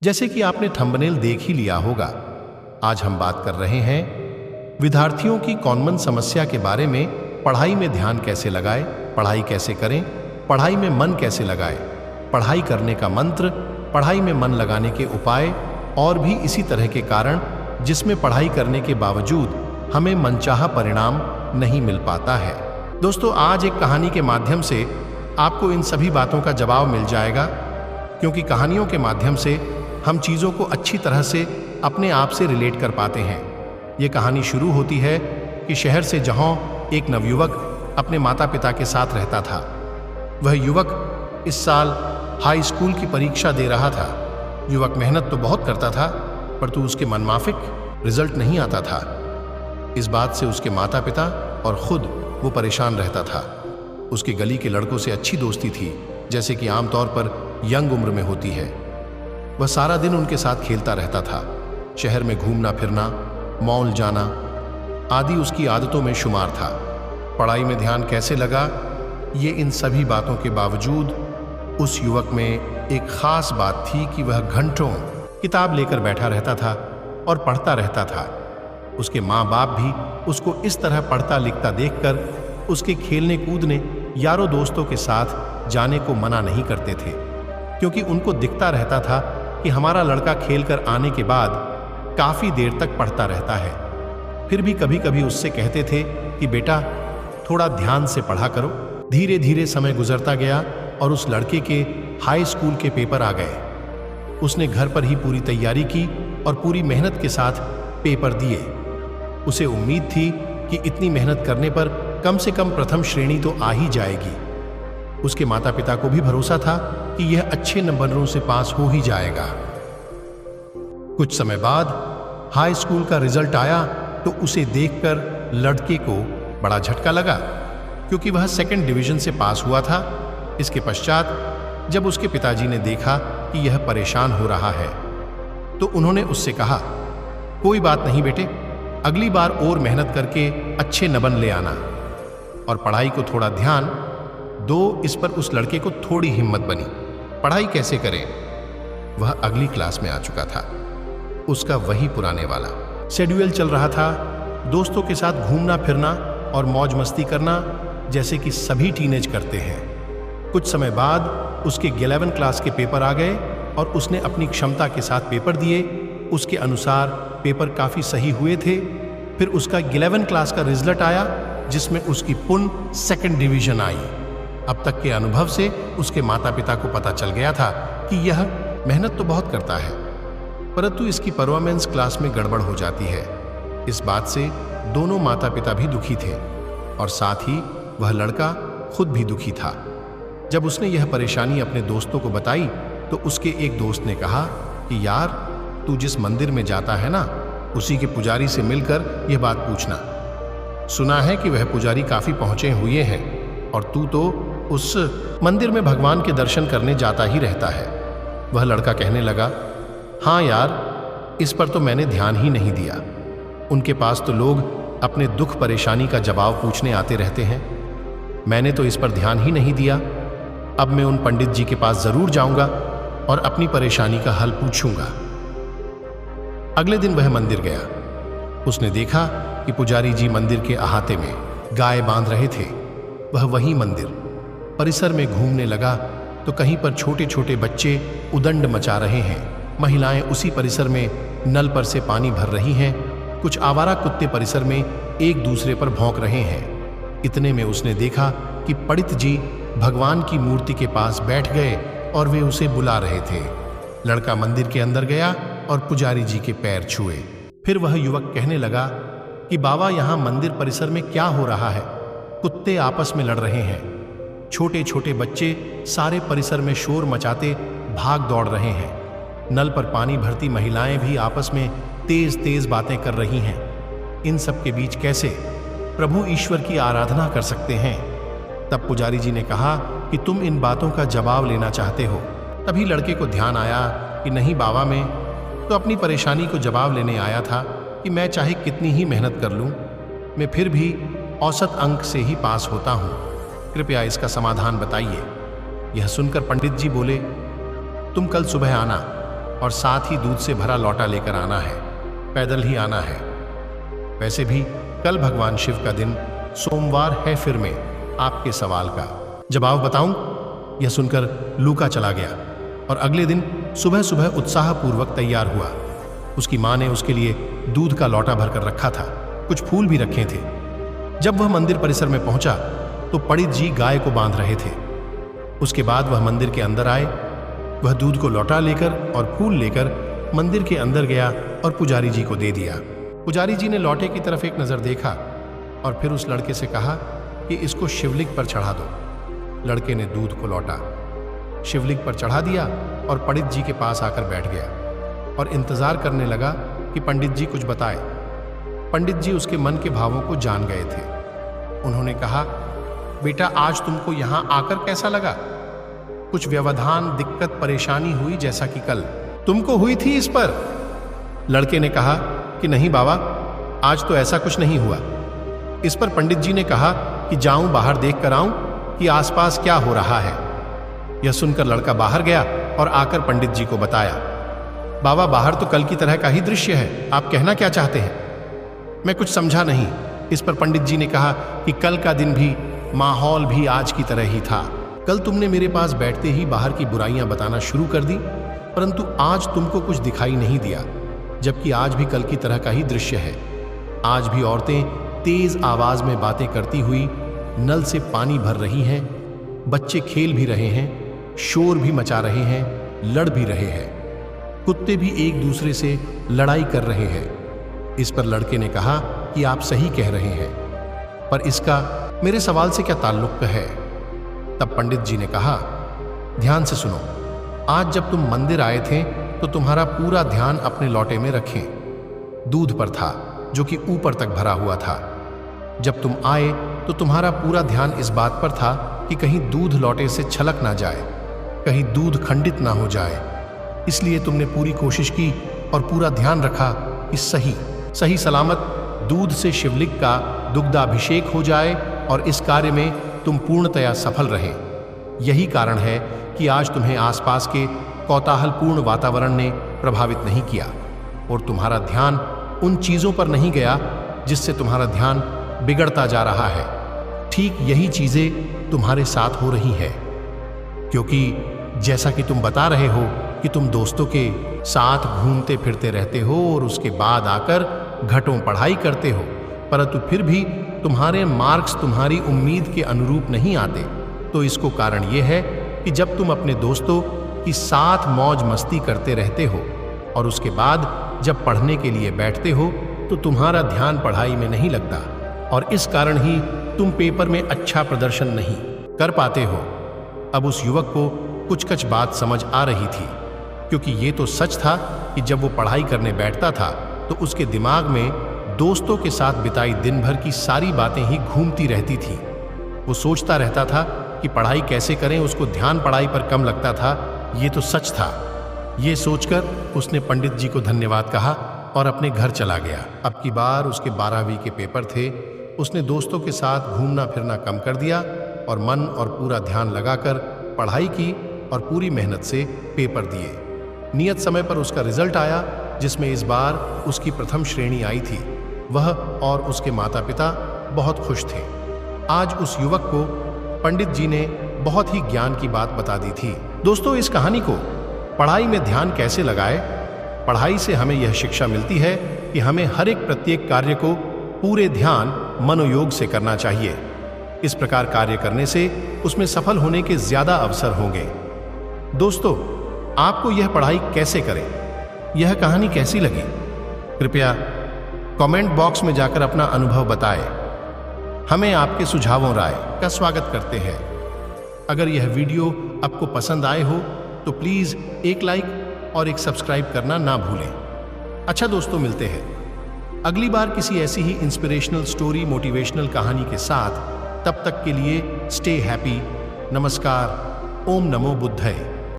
जैसे कि आपने थंबनेल देख ही लिया होगा, आज हम बात कर रहे हैं विद्यार्थियों की कॉमन समस्या के बारे में। पढ़ाई में ध्यान कैसे लगाएं, पढ़ाई कैसे करें, पढ़ाई में मन कैसे लगाएं, पढ़ाई करने का मंत्र, पढ़ाई में मन लगाने के उपाय और भी इसी तरह के कारण जिसमें पढ़ाई करने के बावजूद हमें मनचाहा परिणाम नहीं मिल पाता है। दोस्तों, आज एक कहानी के माध्यम से आपको इन सभी बातों का जवाब मिल जाएगा, क्योंकि कहानियों के माध्यम से हम चीज़ों को अच्छी तरह से अपने आप से रिलेट कर पाते हैं। ये कहानी शुरू होती है कि शहर से जहाँ एक नवयुवक अपने माता पिता के साथ रहता था। वह युवक इस साल हाई स्कूल की परीक्षा दे रहा था। युवक मेहनत तो बहुत करता था, परंतु उसके मनमाफिक रिजल्ट नहीं आता था। इस बात से उसके माता पिता और खुद वो परेशान रहता था। उसकी गली के लड़कों से अच्छी दोस्ती थी, जैसे कि आमतौर पर यंग उम्र में होती है। वह सारा दिन उनके साथ खेलता रहता था। शहर में घूमना फिरना, मॉल जाना आदि उसकी आदतों में शुमार था। पढ़ाई में ध्यान कैसे लगा, ये इन सभी बातों के बावजूद उस युवक में एक खास बात थी कि वह घंटों किताब लेकर बैठा रहता था और पढ़ता रहता था। उसके माँ बाप भी उसको इस तरह पढ़ता लिखता देखकर उसके खेलने कूदने, यारों दोस्तों के साथ जाने को मना नहीं करते थे, क्योंकि उनको दिखता रहता था कि हमारा लड़का खेलकर आने के बाद काफी देर तक पढ़ता रहता है। फिर भी कभी कभी उससे कहते थे कि बेटा थोड़ा ध्यान से पढ़ा करो। धीरे धीरे समय गुजरता गया और उस लड़के के हाई स्कूल के पेपर आ गए। उसने घर पर ही पूरी तैयारी की और पूरी मेहनत के साथ पेपर दिए। उसे उम्मीद थी कि इतनी मेहनत करने पर कम से कम प्रथम श्रेणी तो आ ही जाएगी। उसके माता पिता को भी भरोसा था कि यह अच्छे नंबरों से पास हो ही जाएगा। कुछ समय बाद हाई स्कूल का रिजल्ट आया तो उसे देखकर लड़के को बड़ा झटका लगा, क्योंकि वह सेकंड डिवीजन से पास हुआ था। इसके पश्चात जब उसके पिताजी ने देखा कि यह परेशान हो रहा है, तो उन्होंने उससे कहा, कोई बात नहीं बेटे, अगली बार और मेहनत करके अच्छे नंबर ले आना और पढ़ाई को थोड़ा ध्यान दो। इस पर उस लड़के को थोड़ी हिम्मत बनी। पढ़ाई कैसे करें, वह अगली क्लास में आ चुका था। उसका वही पुराने वाला शेड्यूल चल रहा था। दोस्तों के साथ घूमना फिरना और मौज मस्ती करना, जैसे कि सभी टीनेज करते हैं। कुछ समय बाद उसके 11वीं क्लास के पेपर आ गए और उसने अपनी क्षमता के साथ पेपर दिए। उसके अनुसार पेपर काफ़ी सही हुए थे। फिर उसका 11वीं क्लास का रिजल्ट आया, जिसमें उसकी पूर्ण सेकंड डिवीजन आई। अब तक के अनुभव से उसके माता पिता को पता चल गया था कि यह मेहनत तो बहुत करता है, परंतु इसकी परफॉर्मेंस क्लास में गड़बड़ हो जाती है। इस बात से दोनों माता पिता भी दुखी थे और साथ ही वह लड़का खुद भी दुखी था। जब उसने यह परेशानी अपने दोस्तों को बताई तो उसके एक दोस्त ने कहा कि यार, तू जिस मंदिर में जाता है ना, उसी के पुजारी से मिलकर यह बात पूछना। सुना है कि वह पुजारी काफी पहुंचे हुए हैं और तू तो उस मंदिर में भगवान के दर्शन करने जाता ही रहता है। वह लड़का कहने लगा, हाँ यार, इस पर तो मैंने ध्यान ही नहीं दिया। उनके पास तो लोग अपने दुख परेशानी का जवाब पूछने आते रहते हैं, मैंने तो इस पर ध्यान ही नहीं दिया। अब मैं उन पंडित जी के पास जरूर जाऊंगा और अपनी परेशानी का हल पूछूंगा। अगले दिन वह मंदिर गया। उसने देखा कि पुजारी जी मंदिर के अहाते में गाय बांध रहे थे। वह वही मंदिर परिसर में घूमने लगा तो कहीं पर छोटे छोटे बच्चे उदंड मचा रहे हैं। महिलाएं उसी परिसर में नल पर से पानी भर रही हैं। कुछ आवारा कुत्ते परिसर में एक दूसरे पर भौंक रहे हैं। इतने में उसने देखा कि पंडित जी भगवान की मूर्ति के पास बैठ गए और वे उसे बुला रहे थे। लड़का मंदिर के अंदर गया और पुजारी जी के पैर छुए। फिर वह युवक कहने लगा कि बाबा, यहाँ मंदिर परिसर में क्या हो रहा है? कुत्ते आपस में लड़ रहे हैं, छोटे छोटे बच्चे सारे परिसर में शोर मचाते भाग दौड़ रहे हैं, नल पर पानी भरती महिलाएं भी आपस में तेज तेज बातें कर रही हैं। इन सब के बीच कैसे प्रभु ईश्वर की आराधना कर सकते हैं? तब पुजारी जी ने कहा कि तुम इन बातों का जवाब लेना चाहते हो। तभी लड़के को ध्यान आया कि नहीं बाबा, मैं तो अपनी परेशानी को जवाब लेने आया था कि मैं चाहे कितनी ही मेहनत कर लूं, मैं फिर भी औसत अंक से ही पास होता हूं। कृपया इसका समाधान बताइए। यह सुनकर पंडित जी बोले, तुम कल सुबह आना, और साथ ही दूध से भरा लौटा लेकर आना है। पैदल ही आना है। वैसे भी कल भगवान शिव का दिन सोमवार है, फिर मैं आपके सवाल का जवाब बताऊं। यह सुनकर लूका चला गया और अगले दिन सुबह सुबह उत्साहपूर्वक तैयार हुआ। उसकी मां ने उसके लिए दूध का लौटा भरकर रखा था, कुछ फूल भी रखे थे। जब वह मंदिर परिसर में पहुंचा तो पंडित जी गाय को बांध रहे थे। उसके बाद वह मंदिर के अंदर आए। वह दूध को लौटा लेकर और फूल लेकर मंदिर के अंदर गया और पुजारी जी को दे दिया। पुजारी जी ने लौटे की तरफ एक नजर देखा और फिर उस लड़के से कहा कि इसको शिवलिंग पर चढ़ा दो। लड़के ने दूध को लौटा शिवलिंग पर चढ़ा दिया और पंडित जी के पास आकर बैठ गया और इंतजार करने लगा कि पंडित जी कुछ बताए। पंडित जी उसके मन के भावों को जान गए थे। उन्होंने कहा, बेटा आज तुमको यहां आकर कैसा लगा? कुछ व्यवधान, दिक्कत, परेशानी हुई जैसा कि कल तुमको हुई थी इस पर? लड़के ने कहा कि नहीं बाबा, आज तो ऐसा कुछ नहीं हुआ। इस पर पंडित जी ने कहा कि जाऊं बाहर देख कर आऊं कि आसपास क्या हो रहा है। यह सुनकर लड़का बाहर गया और आकर पंडित जी को बताया, बाबा बाहर तो कल की तरह का ही दृश्य है, आप कहना क्या चाहते हैं? मैं कुछ समझा नहीं। इस पर पंडित जी ने कहा कि कल का दिन भी, माहौल भी आज की तरह ही था। कल तुमने मेरे पास बैठते ही बाहर की बुराइयां बताना शुरू कर दी, परंतु आज तुमको कुछ दिखाई नहीं दिया, जबकि आज भी कल की तरह का ही दृश्य है। आज भी औरतें तेज आवाज में बातें करती हुई नल से पानी भर रही हैं, बच्चे खेल भी रहे हैं, शोर भी मचा रहे हैं, लड़ भी रहे हैं, कुत्ते भी एक दूसरे से लड़ाई कर रहे हैं। इस पर लड़के ने कहा कि आप सही कह रहे हैं, पर इसका मेरे सवाल से क्या ताल्लुक है? तब पंडित जी ने कहा, ध्यान से सुनो। आज जब तुम मंदिर आए थे तो तुम्हारा पूरा ध्यान अपने लौटे में रखें। दूध पर था जो कि ऊपर तक भरा हुआ था। जब तुम आए तो तुम्हारा पूरा ध्यान इस बात पर था कि कहीं दूध लौटे से छलक ना जाए, कहीं दूध खंडित ना हो जाए। इसलिए तुमने पूरी कोशिश की और पूरा ध्यान रखा कि सही सलामत दूध से शिवलिंग का दुग्धाभिषेक हो जाए और इस कार्य में तुम पूर्णतया सफल रहे। यही कारण है कि आज तुम्हें आसपास के कौतूहलपूर्ण वातावरण ने प्रभावित नहीं किया और तुम्हारा ध्यान उन चीजों पर नहीं गया जिससे तुम्हारा ध्यान बिगड़ता जा रहा है। ठीक यही चीजें तुम्हारे साथ हो रही है, क्योंकि जैसा कि तुम बता रहे हो कि तुम दोस्तों के साथ घूमते फिरते रहते हो और उसके बाद आकर घंटों पढ़ाई करते हो, परंतु फिर भी तुम्हारे मार्क्स तुम्हारी उम्मीद के अनुरूप नहीं आते। तो इसको कारण यह है कि जब तुम अपने दोस्तों की साथ मौज मस्ती करते रहते हो और उसके बाद जब पढ़ने के लिए बैठते हो तो तुम्हारा ध्यान पढ़ाई में नहीं लगता और इस कारण ही तुम पेपर में अच्छा प्रदर्शन नहीं कर पाते हो। अब उस युवक को कुछ बात समझ आ रही थी, क्योंकि ये तो सच था कि जब वो पढ़ाई करने बैठता था तो उसके दिमाग में दोस्तों के साथ बिताई दिन भर की सारी बातें ही घूमती रहती थी। वो सोचता रहता था कि पढ़ाई कैसे करें, उसको ध्यान पढ़ाई पर कम लगता था। ये तो सच था। ये सोचकर उसने पंडित जी को धन्यवाद कहा और अपने घर चला गया। अब की बार उसके 12वीं के पेपर थे। उसने दोस्तों के साथ घूमना फिरना कम कर दिया और मन और पूरा ध्यान लगाकर पढ़ाई की और पूरी मेहनत से पेपर दिए। नियत समय पर उसका रिजल्ट आया, जिसमें इस बार उसकी प्रथम श्रेणी आई थी। वह और उसके माता पिता बहुत खुश थे। आज उस युवक को पंडित जी ने बहुत ही ज्ञान की बात बता दी थी। दोस्तों, इस कहानी को पढ़ाई में ध्यान कैसे लगाए, पढ़ाई से हमें यह शिक्षा मिलती है कि हमें हर एक प्रत्येक कार्य को पूरे ध्यान मनोयोग से करना चाहिए। इस प्रकार कार्य करने से उसमें सफल होने के ज्यादा अवसर होंगे। दोस्तों, आपको यह पढ़ाई कैसे करें, यह कहानी कैसी लगी? कृपया कमेंट बॉक्स में जाकर अपना अनुभव बताएं। हमें आपके सुझावों राय का स्वागत करते हैं। अगर यह वीडियो आपको पसंद आए हो तो प्लीज एक लाइक और एक सब्सक्राइब करना ना भूलें। अच्छा दोस्तों, मिलते हैं अगली बार किसी ऐसी ही इंस्पिरेशनल स्टोरी, मोटिवेशनल कहानी के साथ। तब तक के लिए स्टे हैप्पी। नमस्कार। ओम नमो बुद्धाय।